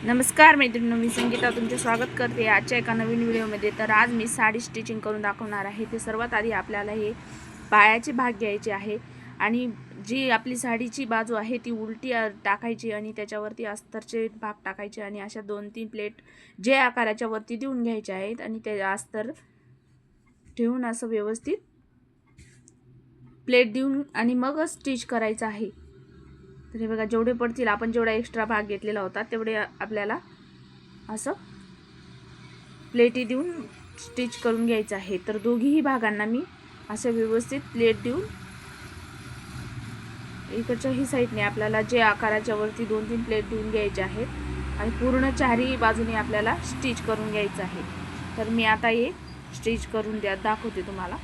नमस्कार मैत्रिणींनो, मी संगीता तुमचे स्वागत करते आजच्या एका नवीन व्हिडिओमध्ये। तर आज मी साडी स्टिचिंग करून दाखवणार आहे। ते सर्वात आधी आपल्याला हे पायाचे भाग घ्यायचे आहे आणि जी आपली साडीची बाजू आहे ती उलटी टाकायची आणि त्याच्यावरती अस्तरचे भाग टाकायचे आणि अशा 2-3 प्लेट जे आकाराच्या वरती देऊन घ्यायचे आहेत आणि ते अस्तर ठेवून असं व्यवस्थित प्लेट देऊन आणि मग स्टिच करायचं आहे। तर हे बघा, जेवढे पडतील आपण जेवढा एक्स्ट्रा भाग घेतलेला होता तेवढे आपल्याला असं प्लेटी देऊन स्टिच करून घ्यायचं आहे। तर दोघीही भागांना मी असे व्यवस्थित प्लेट देऊन इकडच्याही साईडने आपल्याला जे आकाराच्या वरती 2-3 प्लेट देऊन घ्यायचे आहेत आणि पूर्ण चारही बाजूने आपल्याला स्टिच करून घ्यायचं आहे। तर मी आता हे स्टिच करून दाखवते तुम्हाला।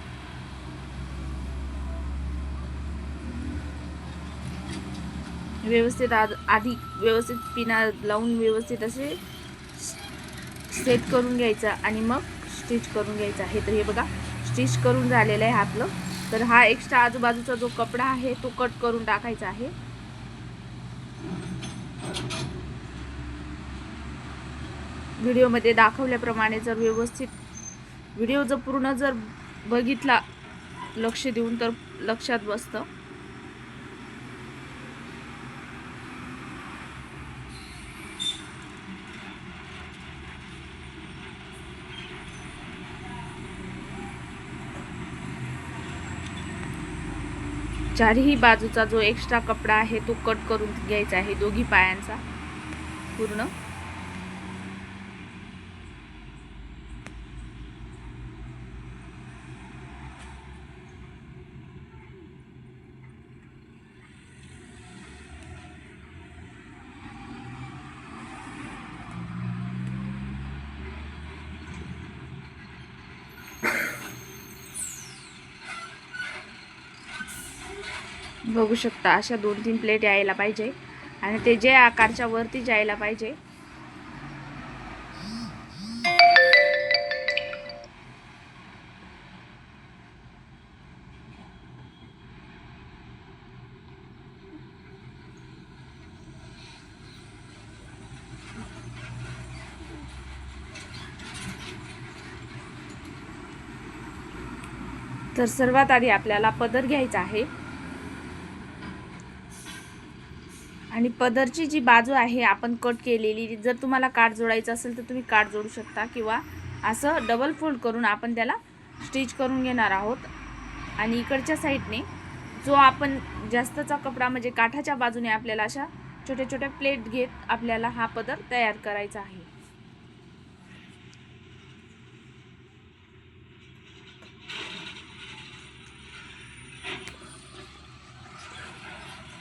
व्यवस्थित आधी व्यवस्थित पिना लावून व्यवस्थित असे सेट करून घ्यायचा आणि मग स्टिच करून घ्यायचा आहे। तर हे बघा, स्टिच करून झालेलं आहे आपलं। तर हा एक्स्ट्रा आजूबाजूचा जो कपडा आहे तो कट करून टाकायचा आहे। व्हिडिओमध्ये दाखवल्याप्रमाणे जर व्यवस्थित व्हिडिओ पूर्ण बघितला लक्ष देऊन तर लक्षात बसतं। चारही बाजूचा जो एक्स्ट्रा कपडा आहे तो कट करून घ्यायचा आहे, दोघी पायांचा पूर्ण। बघू शकता, अशा 2-3 प्लेट यायला पाहिजे आणि ते जे आकारच्या वरती जायला पाहिजे। तर सर्वात आधी आपल्याला पदर घ्यायचा आहे आणि पदरची जी बाजू आहे आपण कट केलेली, जर तुम्हाला काठ जोडायचं असेल तर तुम्ही काठ जोडू शकता किंवा असं डबल फोल्ड करून आपण त्याला स्टिच करून घेणार आहोत। आणि इकडच्या साईडने जो आपण जास्तचा कपडा म्हणजे काठाच्या बाजूने आपल्याला अशा छोट्या छोट्या प्लेट घेत आपल्याला हा पदर तयार करायचा आहे।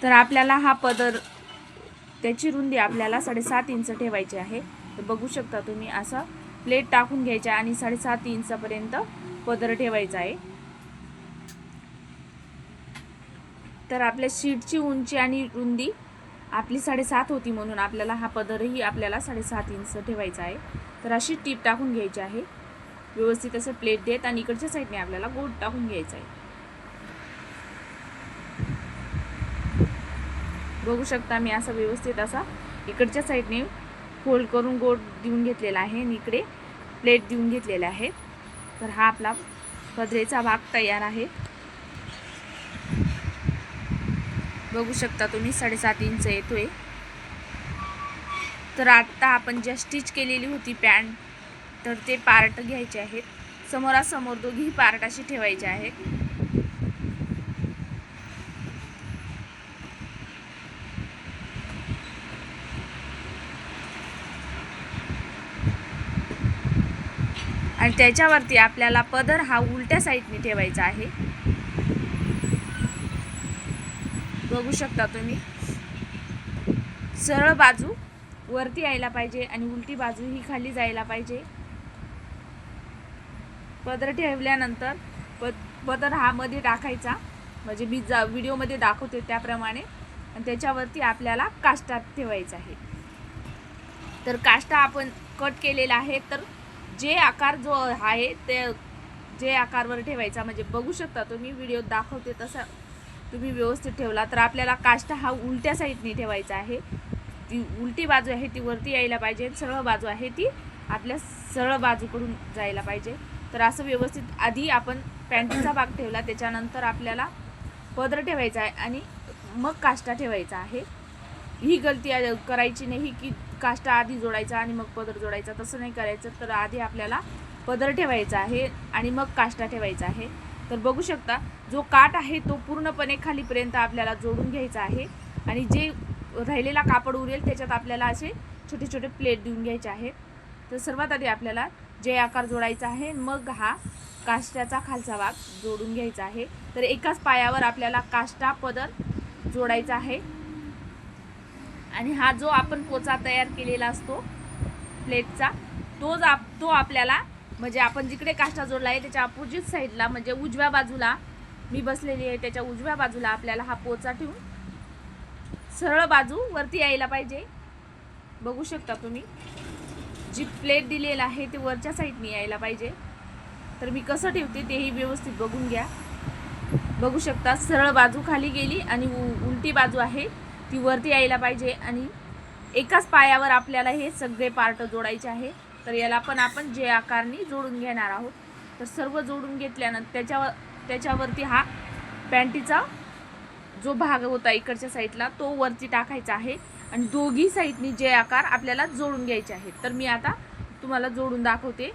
तर आपल्याला हा पदर त्याची रुंदी आपल्याला 7.5 इंच ठेवायची आहे। तर बघू शकता तुम्ही, असा प्लेट टाकून घ्यायच्या आणि 7.5 इंचापर्यंत पदर ठेवायचा आहे। तर आपल्या शीटची उंची आणि रुंदी आपली 7.5 होती म्हणून आपल्याला हा पदरही आपल्याला 7.5 इंच ठेवायचा आहे। तर अशी टीप टाकून घ्यायची आहे व्यवस्थित असं प्लेट देत आणि इकडच्या साईडने आपल्याला गोट टाकून घ्यायचा आहे। बघू शकता, मी असं व्यवस्थित असा इकडच्या साईडने फोल्ड करून गोट देऊन घेतलेला आहे आणि इकडे प्लेट देऊन घेतलेला आहे। तर हा आपला पदरेचा भाग तयार आहे। बघू शकता तुम्ही, 7.5 इंच येतोय। तर आता आपण ज्या स्टिच केलेली होती पॅन्ट, तर ते पार्ट घ्यायचे आहेत, समोरासमोर दोघी पार्ट अशी ठेवायचे आहेत। आणि त्याच्यावरती आपल्याला पदर हा उलट्या साईडने ठेवायचा आहे। बघू शकता तुम्ही, सरळ बाजू वरती यायला पाहिजे आणि उलटी बाजू ही खाली जायला पाहिजे। पदर ठेवल्यानंतर पदर हा मध्ये टाकायचा, म्हणजे मी व्हिडिओमध्ये दाखवते त्याप्रमाणे, आणि त्याच्यावरती आपल्याला काष्टा ठेवायचा आहे। तर काष्टा आपण कट केलेला आहे, तर जे आकार जो आहे ते जे आकारवर ठेवायचा, म्हणजे बघू शकता तुम्ही व्हिडिओत दाखवते तसा तुम्ही व्यवस्थित ठेवला तर आपल्याला काष्टा हा उलट्या साईडने ठेवायचा आहे। ती उलटी बाजू आहे ती वरती यायला पाहिजे, सरळ बाजू आहे ती आपल्या सरळ बाजूकडून जायला पाहिजे. तर असं व्यवस्थित आधी आपण पॅन्टीचा भाग ठेवला, त्याच्यानंतर आपल्याला पदर ठेवायचा आहे आणि मग काष्टा ठेवायचा आहे. ही गलती करायची नाही की काष्टा आधी जोडायचा आणि मग पदर जोडायचा, तसं नाही करायचं. तर आधी आपल्याला पदर ठेवायचा आहे आणि मग काष्टा ठेवायचा आहे. तर बघू शकता जो काठ आहे तो पूर्णपणे खालीपर्यंत आपल्याला जोडून घ्यायचा आहे आणि जे राहिलेला कापड उरेल त्याच्यात आपल्याला असे छोटे छोटे प्लेट देऊन घ्यायचे आहेत. तर सर्वात आधी आपल्याला जे आकार जोडायचा आहे, मग हा काष्ट्याचा खालचा भाग जोडून घ्यायचा आहे. तर एकाच पायावर आपल्याला काष्टा पदर जोडायचा आहे आणि हा जो आपण पोचा तयार केलेला असतो प्लेटचा तो आपल्याला म्हणजे आपण जिकडे काष्टा जोडला आहे त्याच्या अपोजिट साईडला म्हणजे उजव्या बाजूला मी बसलेली आहे त्याच्या उजव्या बाजूला आपल्याला हा पोचा ठेवून सरळ बाजू वरती यायला पाहिजे. बघू शकता तुम्ही जी प्लेट दिलेला आहे ते वरच्या साईडने यायला पाहिजे. तर मी कसं ठेवते तेही व्यवस्थित बघून घ्या. बघू शकता सरळ बाजू खाली गेली आणि उलटी बाजू आहे ती वरती यायला पाहिजे आणि एकाच पायावर आपल्याला हे सगळे पार्ट जोडायचे आहे. तर याला पण आपण जे आकारने जोडून घेणार आहोत. तर सर्व जोडून घेतल्यानंतर त्याच्यावरती हा पॅन्टीचा जो भाग होता इकडच्या साईडला तो वरती टाकायचा आहे आणि दोघी साईडनी जे आकार आपल्याला जोडून घ्यायचे आहेत. तर मी आता तुम्हाला जोडून दाखवते.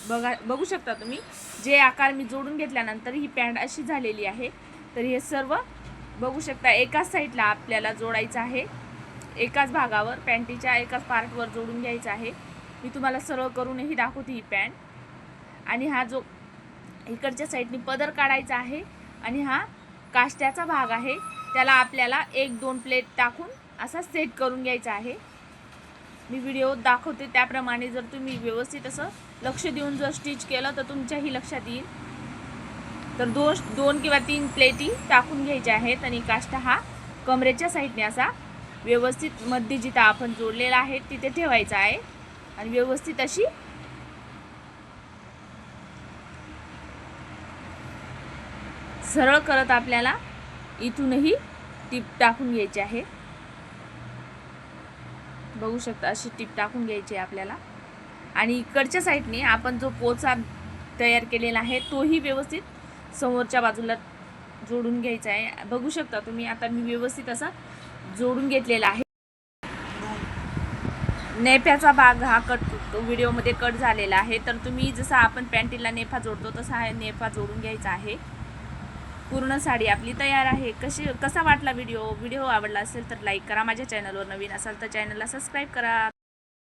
बघू शकता तुम्ही जे आकार मी जोडून घेतल्यानंतर ही पॅन्ट अशी झालेली आहे. तर हे सर्व बघू शकता एकाच साईडला आपल्याला जोडायचं आहे, एकाच भागावर पॅन्टीच्या एकाच पार्टवर जोडून घ्यायचं आहे. मी तुम्हाला सरळ करूनही दाखवते ही पॅन्ट. आणि हा जो इकडच्या साईडनी पदर काढायचा आहे आणि हा काष्ट्याचा भाग आहे त्याला आपल्याला 1-2 प्लेट टाकून असा सेट करून घ्यायचा आहे. मी व्हिडिओ दाखवते त्याप्रमाणे जर तुम्ही व्यवस्थित असं लक्ष देऊन जर स्टिच केलं तर तुमच्याही लक्षात येईल. तर 2 किंवा 3 प्लेटी टाकून घ्यायच्या आहेत आणि काष्टा हा कमरेच्या साईडने असा व्यवस्थित मध्ये जिथं आपण जोडलेला आहे तिथे ठेवायचा आहे आणि व्यवस्थित अशी सरळ करत आपल्याला इथूनही टीप टाकून घ्यायची आहे. बघू शकता अशी टीप टाकून घ्यायची आहे आपल्याला आणि इकडच्या साईडने आपण जो पोचा तयार केलेला आहे तोही व्यवस्थित समोरच्या बाजूला जोडून घ्यायचा आहे. बघू शकता तुम्ही आता मी व्यवस्थित असा जोडून घेतलेला आहे. नेफ्याचा भाग हा व्हिडिओमध्ये कट झालेला आहे. तर तुम्ही जसं आपण पॅन्टीला नेफा जोडतो तसा हा नेफा जोडून घ्यायचा आहे. पूर्ण साडी आपली तयार आहे. कसा वाटला व्हिडिओ आवडला असेल तर लाईक करा. माझ्या चॅनलवर नवीन असाल तर चॅनलला सबस्क्राईब करा.